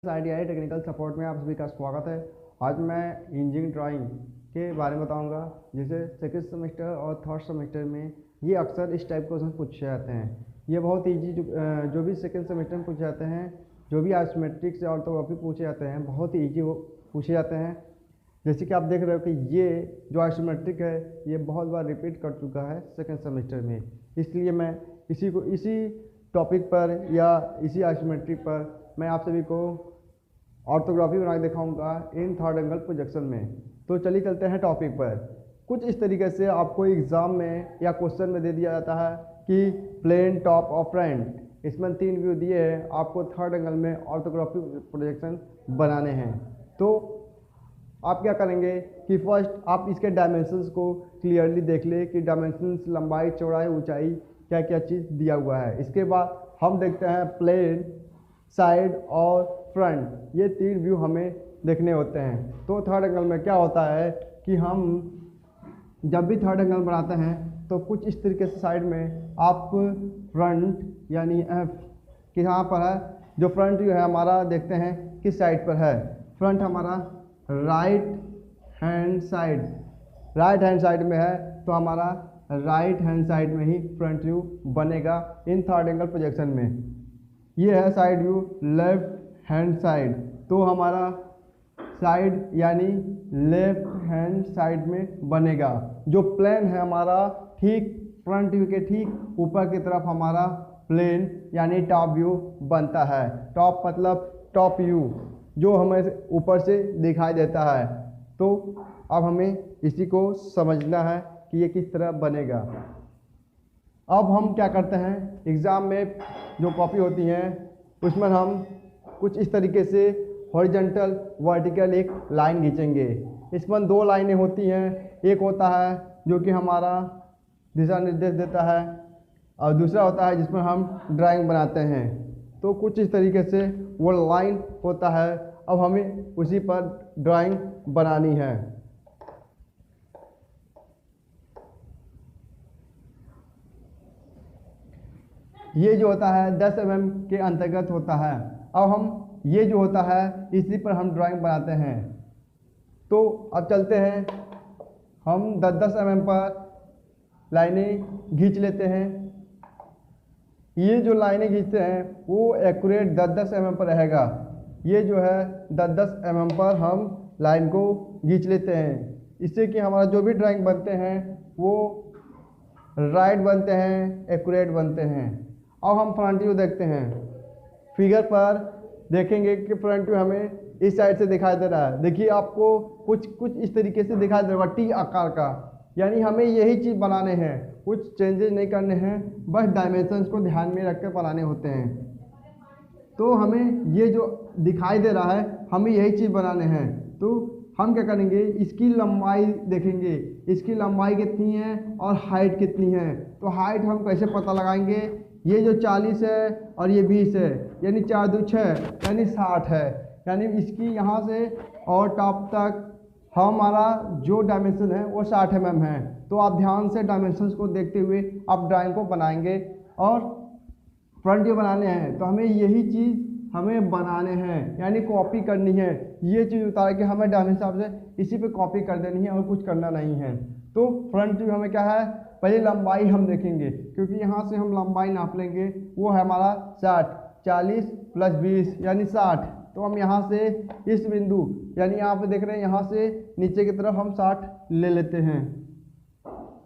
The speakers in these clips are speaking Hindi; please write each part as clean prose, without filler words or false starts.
ITI टेक्निकल सपोर्ट में आप सभी का स्वागत है। आज मैं इंजीनियरिंग ड्राइंग के बारे में बताऊंगा, जिसे सेकंड सेमेस्टर और थर्ड सेमेस्टर में ये अक्सर इस टाइप क्वेश्चन पूछे जाते हैं। ये बहुत ईजी जो भी सेकंड सेमेस्टर में पूछे जाते हैं, जो भी आइसोमेट्रिक से ऑर्थोग्राफी पूछे जाते हैं, बहुत ही ईजी पूछे जाते हैं। जैसे कि आप देख रहे हो कि ये जो आइसोमेट्रिक है ये बहुत बार रिपीट कर चुका है सेकंड सेमेस्टर में, इसलिए मैं इसी टॉपिक पर या इसी आइसोमेट्रिक पर मैं आप सभी को ऑर्थोग्राफी बना के दिखाऊंगा इन थर्ड एंगल प्रोजेक्शन में। तो चलिए चलते हैं टॉपिक पर। कुछ इस तरीके से आपको एग्जाम में या क्वेश्चन में दे दिया जाता है कि प्लेन, टॉप और फ्रंट, इसमें 3 व्यू दिए हैं, आपको थर्ड एंगल में ऑर्थोग्राफी प्रोजेक्शन बनाने हैं। तो आप क्या करेंगे कि फर्स्ट आप इसके डायमेंशंस को क्लियरली देख ले कि डायमेंशंस, लंबाई, चौड़ाई, ऊंचाई, क्या क्या चीज़ दिया हुआ है। इसके बाद हम देखते हैं प्लेन, साइड और फ्रंट, ये 3 व्यू हमें देखने होते हैं। तो थर्ड एंगल में क्या होता है कि हम जब भी थर्ड एंगल बनाते हैं तो कुछ इस तरीके से साइड में आप फ्रंट यानी एफ कि यहाँ पर है, जो फ्रंट व्यू है हमारा, देखते हैं किस साइड पर है। फ्रंट हमारा राइट हैंड साइड में है, तो हमारा राइट हैंड साइड में ही फ्रंट व्यू बनेगा इन थर्ड एंगल प्रोजेक्शन में। ये है side view left hand side, तो हमारा साइड यानी लेफ्ट हैंड साइड में बनेगा। जो प्लेन है हमारा, ठीक फ्रंट व्यू के ठीक ऊपर की तरफ हमारा प्लेन यानी टॉप व्यू बनता है। टॉप मतलब टॉप व्यू, जो हमें ऊपर से दिखाई देता है। तो अब हमें इसी को समझना है कि ये किस तरह बनेगा। अब हम क्या करते हैं, एग्ज़ाम में जो कॉपी होती हैं उसमें हम कुछ इस तरीके से हॉरिजॉन्टल वर्टिकल एक लाइन खींचेंगे। इसमें 2 लाइनें होती हैं, एक होता है जो कि हमारा दिशा निर्देश देता है और दूसरा होता है जिसमें हम ड्राइंग बनाते हैं। तो कुछ इस तरीके से वो लाइन होता है। अब हमें उसी पर ड्राइंग बनानी है। ये जो होता है 10 mm के अंतर्गत होता है। अब हम ये जो होता है इसी पर हम ड्राइंग बनाते हैं। तो अब चलते हैं, हम 10-10 mm पर लाइनें खींच लेते हैं। ये जो लाइनें खींचते हैं वो एक्यूरेट 10-10 mm पर रहेगा। ये जो है 10-10 mm पर हम लाइन को खींच लेते हैं, इससे कि हमारा जो भी ड्राइंग बनते हैं वो राइट बनते हैं, एक्यूरेट बनते हैं। अब हम फ्रंट व्यू देखते हैं। फिगर पर देखेंगे कि फ्रंट व्यू हमें इस साइड से दिखाई दे रहा है। देखिए आपको कुछ इस तरीके से दिखाई देगा, टी आकार का, यानी हमें यही चीज़ बनाने हैं, कुछ चेंजेस नहीं करने हैं, बस डायमेंशंस को ध्यान में रख कर बनाने होते हैं। तो हमें ये जो दिखाई दे रहा है हमें यही चीज़ बनाने हैं। तो हम क्या करेंगे, इसकी लंबाई देखेंगे, इसकी लंबाई कितनी है और हाइट कितनी है। तो हाइट हम कैसे पता लगाएंगे, ये जो 40 है और ये 20 है, यानी 4 2 6 यानी 60 है। यानी इसकी यहाँ से और टॉप तक हमारा जो डायमेंशन है वो 60 mm है। तो आप ध्यान से डायमेंशंस को देखते हुए आप ड्राइंग को बनाएंगे और फ्रंट व्यू बनाने हैं। तो हमें यही चीज़ हमें बनाने हैं, यानी कॉपी करनी है। ये चीज़ उतार के हमें डायमेंशन से इसी पे कॉपी कर देनी है और कुछ करना नहीं है। तो फ्रंट व्यू हमें क्या है, पहले लंबाई हम देखेंगे, क्योंकि यहाँ से हम लंबाई नाप लेंगे। वो है हमारा 60, 40 + 20 यानी 60। तो हम यहाँ से इस बिंदु यानी यहाँ पे देख रहे हैं, यहाँ से नीचे की तरफ हम 60 ले लेते हैं।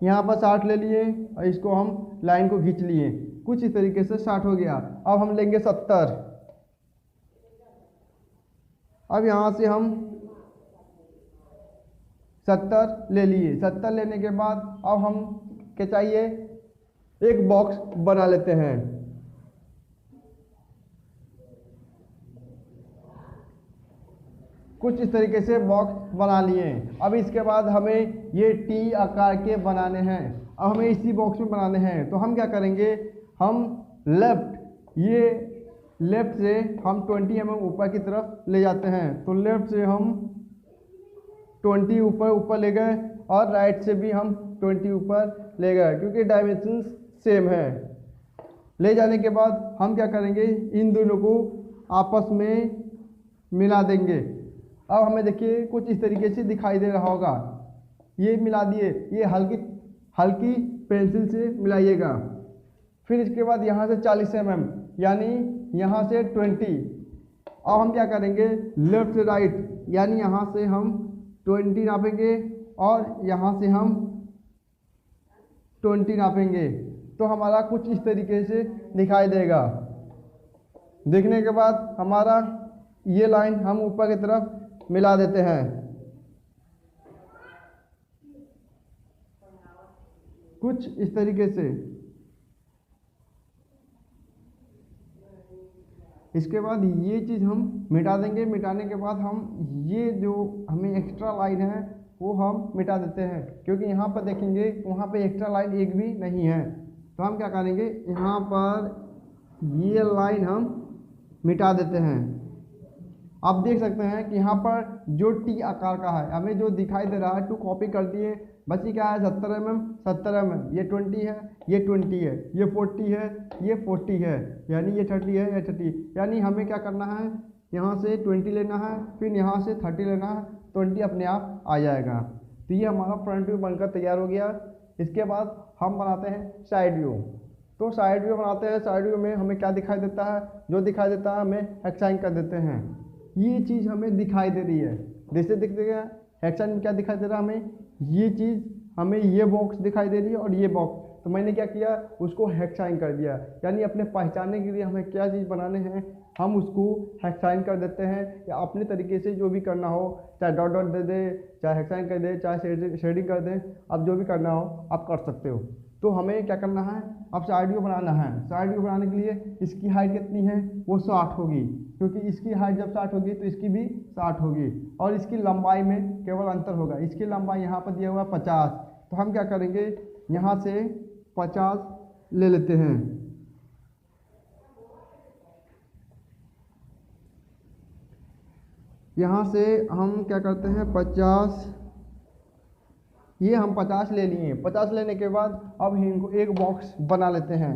यहाँ पर 60 ले लिए और इसको हम लाइन को खींच लिए, कुछ इस तरीके से 60 हो गया। अब हम लेंगे 70। अब यहाँ से हम 70 ले लिए। 70 लेने के बाद अब हम क्या चाहिए, एक बॉक्स बना लेते हैं। कुछ इस तरीके से बॉक्स बना लिए। अब इसके बाद हमें ये टी आकार के बनाने हैं। अब हमें इसी बॉक्स में बनाने हैं। तो हम क्या करेंगे, हम लेफ्ट से हम 20 mm ऊपर की तरफ ले जाते हैं। तो लेफ्ट से हम 20 ऊपर ले गए और राइट से भी हम 20 ऊपर ले गए, क्योंकि डायमेंशंस सेम है। ले जाने के बाद हम क्या करेंगे, इन दोनों को आपस में मिला देंगे। अब हमें देखिए कुछ इस तरीके से दिखाई दे रहा होगा, ये मिला दिए, ये हल्की हल्की पेंसिल से मिलाइएगा। फिर इसके बाद यहाँ से 40 mm यानी यहाँ से 20। अब हम क्या करेंगे, लेफ्ट से राइट यानी यहाँ से हम 20 नापेंगे और यहाँ से हम 20 नापेंगे, तो हमारा कुछ इस तरीके से दिखाई देगा। देखने के बाद हमारा ये लाइन हम ऊपर की तरफ मिला देते हैं। कुछ इस तरीके से। इसके बाद ये चीज़ हम मिटा देंगे। मिटाने के बाद हम ये जो हमें एक्स्ट्रा लाइन है वो हम मिटा देते हैं, क्योंकि यहाँ पर देखेंगे वहाँ पे एक्स्ट्रा लाइन एक भी नहीं है। तो हम क्या करेंगे, यहाँ पर ये लाइन हम मिटा देते हैं। आप देख सकते हैं कि यहाँ पर जो टी आकार का है हमें जो दिखाई दे रहा है, टू कॉपी कर दिए, बची क्या है 70 mm, 70 mm, ये 20 है, ये 20 है, ये 40 है, ये 40 है, यानी ये 30 है, ये 30। यानी हमें क्या करना है, यहाँ से 20 लेना है, फिर यहाँ से 30 लेना है, 20 अपने आप आ जाएगा। तो ये हमारा फ्रंट व्यू बनकर तैयार हो गया। इसके बाद हम बनाते हैं साइड व्यू। तो साइड व्यू बनाते हैं। साइड व्यू में हमें क्या दिखाई देता है, जो दिखाई देता है हमें हेक्साइन कर देते हैं। ये चीज़ हमें दिखाई दे रही है, जैसे दिखते हैं हेक्साइन में क्या दिखाई दे रहा है हमें, ये चीज़ हमें ये बॉक्स दिखाई दे रही है और ये बॉक्स, तो मैंने क्या किया, उसको हेक्साइन कर दिया। यानी अपने पहचानने के लिए हमें क्या चीज़ बनाने हैं हम उसको हेक्साइन कर देते हैं, या अपने तरीके से जो भी करना हो, चाहे डॉट डॉट दे दे, चाहे हेक्साइन कर दे, चाहे शेडिंग कर दे, आप जो भी करना हो आप कर सकते हो। तो हमें क्या करना है, अब साइड व्यू बनाना है। साइड व्यू बनाने के लिए इसकी हाइट कितनी है, वो 60 होगी, क्योंकि इसकी हाइट जब 60 होगी तो इसकी भी 60 होगी, और इसकी लंबाई में केवल अंतर होगा। इसकी लंबाई यहाँ पर दिया हुआ 50, तो हम क्या करेंगे, यहाँ से 50 ले लेते हैं। यहाँ से हम क्या करते हैं 50, ये हम 50 ले लिए। 50 लेने के बाद अब इनको एक बॉक्स बना लेते हैं।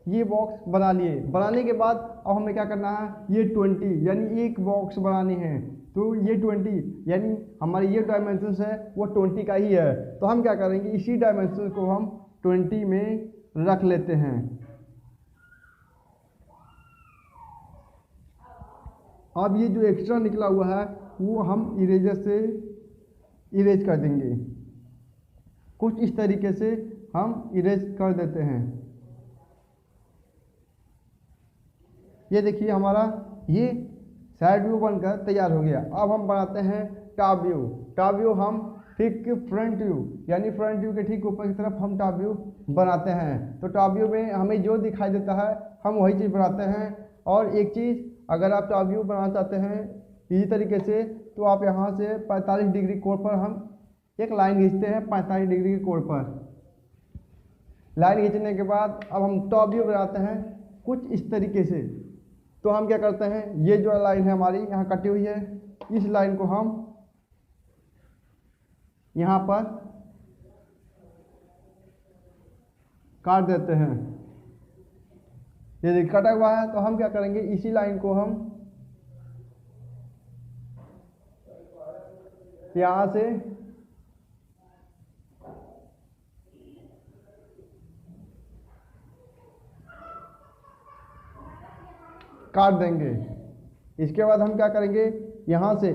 ये बॉक्स बना लिए। बनाने के बाद अब हमें क्या करना है, ये 20 यानी एक बॉक्स बनानी है। तो ये 20 यानी हमारे ये डायमेंशन है वो 20 का ही है। तो हम क्या करेंगे, इसी डायमेंशन को हम 20 में रख लेते हैं। अब ये जो एक्स्ट्रा निकला हुआ है वो हम इरेजर से इरेज कर देंगे। कुछ इस तरीके से हम इरेज कर देते हैं। ये देखिए हमारा ये साइड व्यू बनकर तैयार हो गया। अब हम बनाते हैं टॉप व्यू। टॉप व्यू हम ठीक फ्रंट व्यू यानी फ्रंट व्यू के ठीक ऊपर की तरफ हम टॉप व्यू बनाते हैं। तो टॉप व्यू में हमें जो दिखाई देता है हम वही चीज़ बनाते हैं। और एक चीज़, अगर आप टॉप व्यू बनाना चाहते हैं इसी तरीके से, तो आप यहाँ से 45 डिग्री कोण पर हम एक लाइन खींचते हैं। 45 डिग्री के कोण पर लाइन खींचने के बाद अब हम टॉप व्यू बनाते हैं कुछ इस तरीके से। तो हम क्या करते हैं, ये जो लाइन है हमारी यहाँ कटी हुई है, इस लाइन को हम यहाँ पर काट देते हैं। ये देखिए कटा हुआ है। तो हम क्या करेंगे, इसी लाइन को हम यहाँ से काट देंगे। इसके बाद हम क्या करेंगे, यहाँ से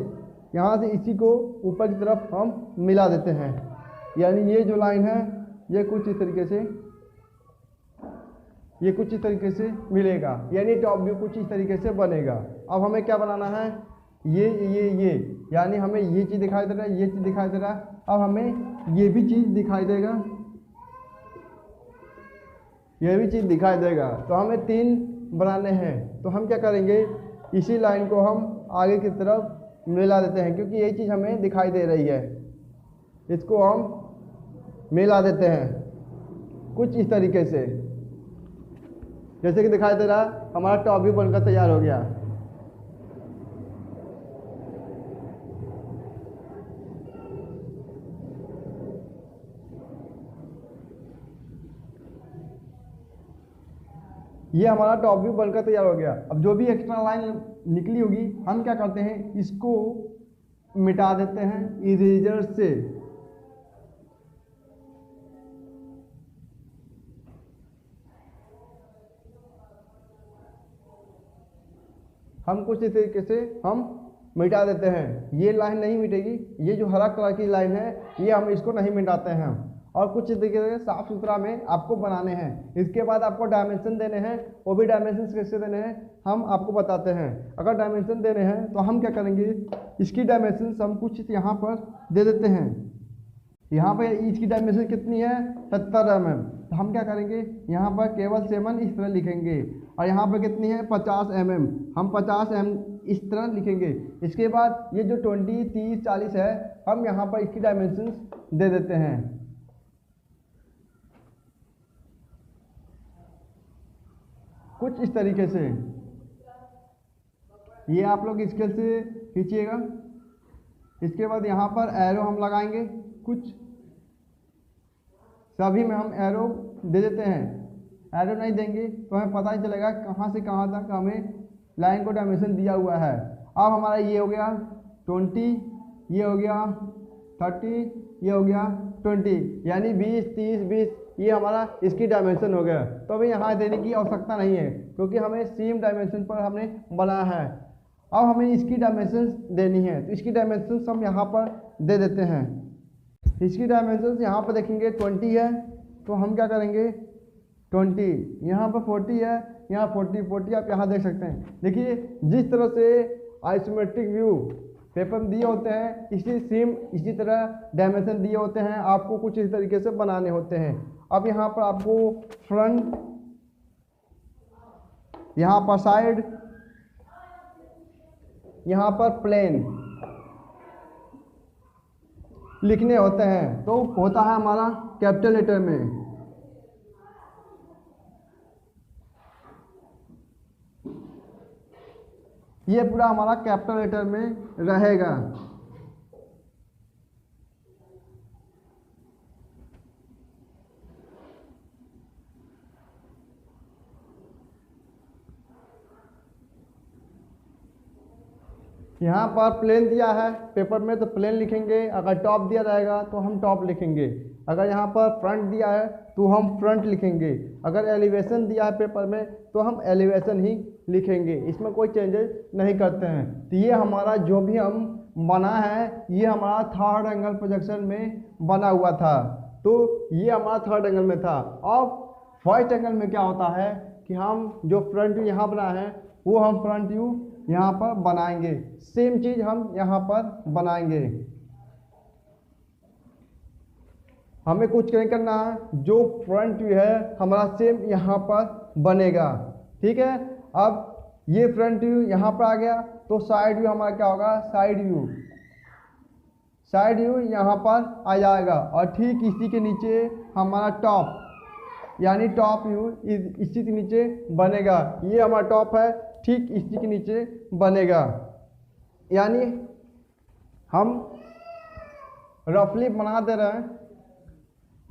इसी को ऊपर की तरफ हम मिला देते हैं। यानी ये जो लाइन है ये कुछ इस तरीके से मिलेगा, यानी टॉप व्यू कुछ इस तरीके से बनेगा। अब हमें क्या बनाना है, ये यानी हमें ये चीज़ दिखाई दे रहा है, ये चीज़ दिखाई दे रहा है। अब हमें ये भी चीज़ दिखाई देगा, ये भी चीज़ दिखाई देगा। तो हमें 3 बनाने हैं। तो हम क्या करेंगे, इसी लाइन को हम आगे की तरफ मिला देते हैं, क्योंकि ये चीज़ हमें दिखाई दे रही है। इसको हम मिला देते हैं कुछ इस तरीके से, जैसे कि दिखाई दे रहा है। हमारा टॉप व्यू बनकर तैयार हो गया। ये हमारा टॉप व्यू बनकर तैयार हो गया। अब जो भी एक्स्ट्रा लाइन निकली होगी हम क्या करते हैं, इसको मिटा देते हैं इरेजर से। हम कुछ इस तरीके से हम मिटा देते हैं। ये लाइन नहीं मिटेगी, ये जो हरा कलर की लाइन है ये हम इसको नहीं मिटाते हैं। और कुछ इस तरीके से साफ सुथरा में आपको बनाने हैं। इसके बाद आपको डायमेंशन देने हैं, वो भी डायमेंशन कैसे देने हैं हम आपको बताते हैं। अगर डायमेंशन देने हैं तो हम क्या करेंगे, इसकी डायमेंशन हम कुछ यहाँ पर दे देते हैं। यहाँ पर इसकी डायमेंशन कितनी है, 70 mm। तो हम क्या करेंगे, यहाँ पर केवल 7 इस तरह लिखेंगे। और यहाँ पर कितनी है, 50 mm। हम 50 mm इस तरह लिखेंगे। इसके बाद ये जो 20, 30, 40 है हम यहाँ पर इसकी डायमेंशन दे देते हैं। कुछ इस तरीके से ये आप लोग स्केल से खींचिएगा। इसके बाद यहाँ पर एरो हम लगाएंगे, कुछ सभी में हम एरो दे देते हैं। एरो नहीं देंगे तो हमें पता ही चलेगा कहाँ से कहाँ तक हमें लाइन को डायमेंशन दिया हुआ है। अब हमारा ये हो गया 20, ये हो गया 30, ये हो गया 20, यानी 20, 30, 20 ये हमारा इसकी डायमेंशन हो गया। तो अभी यहाँ देने की आवश्यकता नहीं है क्योंकि हमें सेम डायमेंशन पर हमने बनाया है। अब हमें इसकी डायमेंशन देनी है तो इसकी डायमेंशन हम यहाँ पर दे देते हैं। इसकी डायमेंशन यहाँ पर देखेंगे 20 है तो हम क्या करेंगे 20, यहाँ पर 40 है, यहाँ 40 आप यहाँ देख सकते हैं। देखिए जिस तरह से आइसोमेट्रिक व्यू पेपर में दिए होते हैं इसी तरह डायमेंशन दिए होते हैं, आपको कुछ इस तरीके से बनाने होते हैं। अब यहाँ पर आपको फ्रंट, यहाँ पर साइड, यहाँ पर प्लेन लिखने होते हैं। तो होता है हमारा कैपिटल लेटर में। ये पूरा हमारा कैपिटल लेटर में रहेगा। यहाँ पर प्लेन दिया है पेपर में तो प्लेन लिखेंगे, अगर टॉप दिया जाएगा तो हम टॉप लिखेंगे, अगर यहाँ पर फ्रंट दिया है तो हम फ्रंट लिखेंगे, अगर एलिवेशन दिया है पेपर में तो हम एलिवेशन ही लिखेंगे। इसमें कोई चेंजेस नहीं करते हैं। तो ये हमारा जो भी हम बना है ये हमारा थर्ड एंगल प्रोजेक्शन में बना हुआ था। तो ये हमारा थर्ड एंगल में था। अब फर्स्ट एंगल में क्या होता है कि हम जो फ्रंट व्यू यहाँ बना है वो हम फ्रंट व्यू यहाँ पर बनाएंगे। सेम चीज़ हम यहाँ पर बनाएंगे। हमें कुछ नहीं करना है, जो फ्रंट व्यू है हमारा सेम यहाँ पर बनेगा। ठीक है, अब ये फ्रंट व्यू यहाँ पर आ गया तो साइड व्यू हमारा क्या होगा, साइड व्यू यहाँ पर आ जाएगा। और ठीक इसी के नीचे हमारा टॉप, यानी टॉप व्यू इसी के नीचे बनेगा। ये हमारा टॉप है, ठीक इसी के नीचे बनेगा। यानी हम रफली बना दे रहे हैं।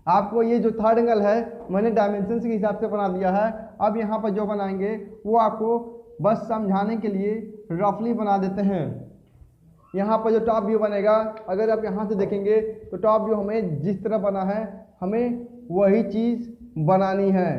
आपको ये जो थर्ड एंगल है मैंने डायमेंशन के हिसाब से बना दिया है। अब यहाँ पर जो बनाएंगे वो आपको बस समझाने के लिए रफली बना देते हैं। यहाँ पर जो टॉप व्यू बनेगा, अगर आप यहाँ से देखेंगे तो टॉप व्यू हमें जिस तरह बना है हमें वही चीज़ बनानी है।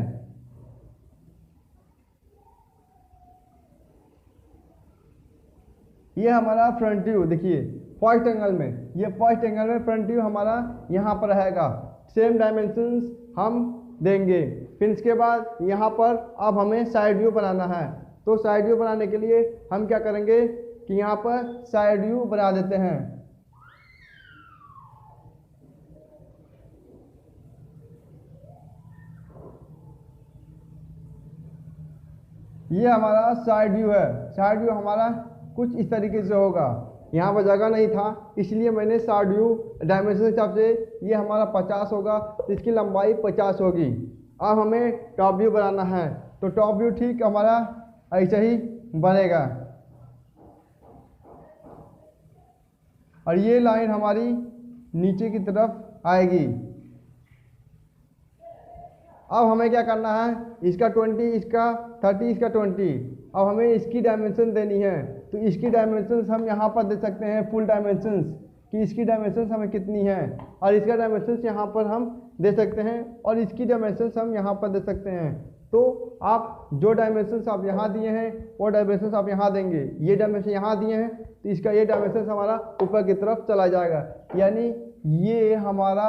ये हमारा फ्रंट व्यू देखिए फर्स्ट एंगल में, ये फर्स्ट एंगल में फ्रंट व्यू हमारा यहाँ पर रहेगा। सेम डायमेंशंस हम देंगे। फिर इसके बाद यहाँ पर अब हमें साइड व्यू बनाना है। तो साइड व्यू बनाने के लिए हम क्या करेंगे कि यहाँ पर साइड व्यू बना देते हैं। ये हमारा साइड व्यू है। साइड व्यू हमारा कुछ इस तरीके से होगा। यहाँ पर जगह नहीं था इसलिए मैंने साइड व्यू डायमेंशन के हिसाब से ये हमारा 50 होगा तो इसकी लंबाई 50 होगी। अब हमें टॉप व्यू बनाना है तो टॉप व्यू ठीक हमारा ऐसा ही बनेगा। और ये लाइन हमारी नीचे की तरफ आएगी। अब हमें क्या करना है, इसका 20, इसका 30, इसका 20। अब हमें इसकी डायमेंशन देनी है, तो इसकी डायमेंशंस हम यहाँ पर दे सकते हैं फुल डायमेंशंस कि इसकी डायमेंशंस हमें कितनी है, और इसका डायमेंशंस यहाँ पर हम दे सकते हैं, और इसकी डायमेंशंस हम यहाँ पर दे सकते हैं। तो आप जो डायमेंशंस आप यहाँ दिए हैं वो डायमेंशंस आप यहाँ देंगे। ये डायमेंशन यहाँ दिए हैं तो इसका ये डायमेंशंस हमारा ऊपर की तरफ चला जाएगा, यानी ये हमारा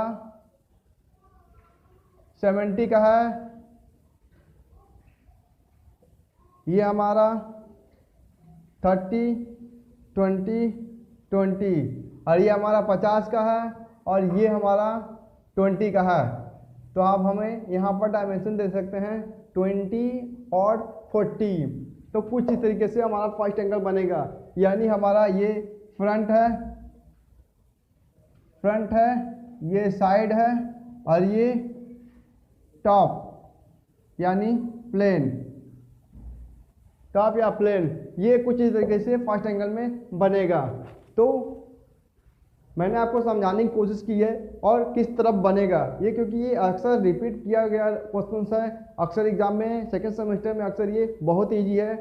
70 का है, ये हमारा 30, 20, 20, और ये हमारा 50 का है, और ये हमारा 20 का है। तो आप हमें यहाँ पर डायमेंशन दे सकते हैं 20 और 40। तो कुछ इस तरीके से हमारा फर्स्ट एंगल बनेगा, यानी हमारा ये फ्रंट है, ये साइड है, और ये टॉप यानी प्लेन, टॉप या प्लेन, ये कुछ इस तरीके से फर्स्ट एंगल में बनेगा। तो मैंने आपको समझाने की कोशिश की है और किस तरफ बनेगा ये, क्योंकि ये अक्सर रिपीट किया गया क्वेश्चन है, अक्सर एग्जाम में सेकेंड सेमेस्टर में अक्सर ये बहुत ईजी है,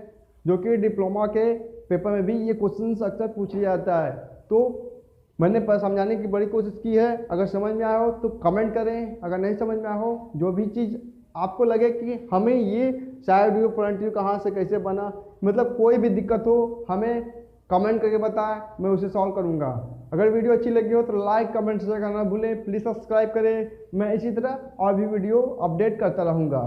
जो कि डिप्लोमा के पेपर में भी ये क्वेश्चन अक्सर पूछ लिया जाता है। तो मैंने समझाने की बड़ी कोशिश की है, अगर समझ में आया हो तो कमेंट करें, अगर नहीं समझ में आया हो, जो भी चीज़ आपको लगे कि हमें ये साइड व्यू फ्रंट व्यू कहाँ से कैसे बना, मतलब कोई भी दिक्कत हो हमें कमेंट करके बताएं, मैं उसे सॉल्व करूंगा। अगर वीडियो अच्छी लगी हो तो लाइक कमेंट शेयर करना भूलें, प्लीज़ सब्सक्राइब करें। मैं इसी तरह और भी वीडियो अपडेट करता रहूँगा।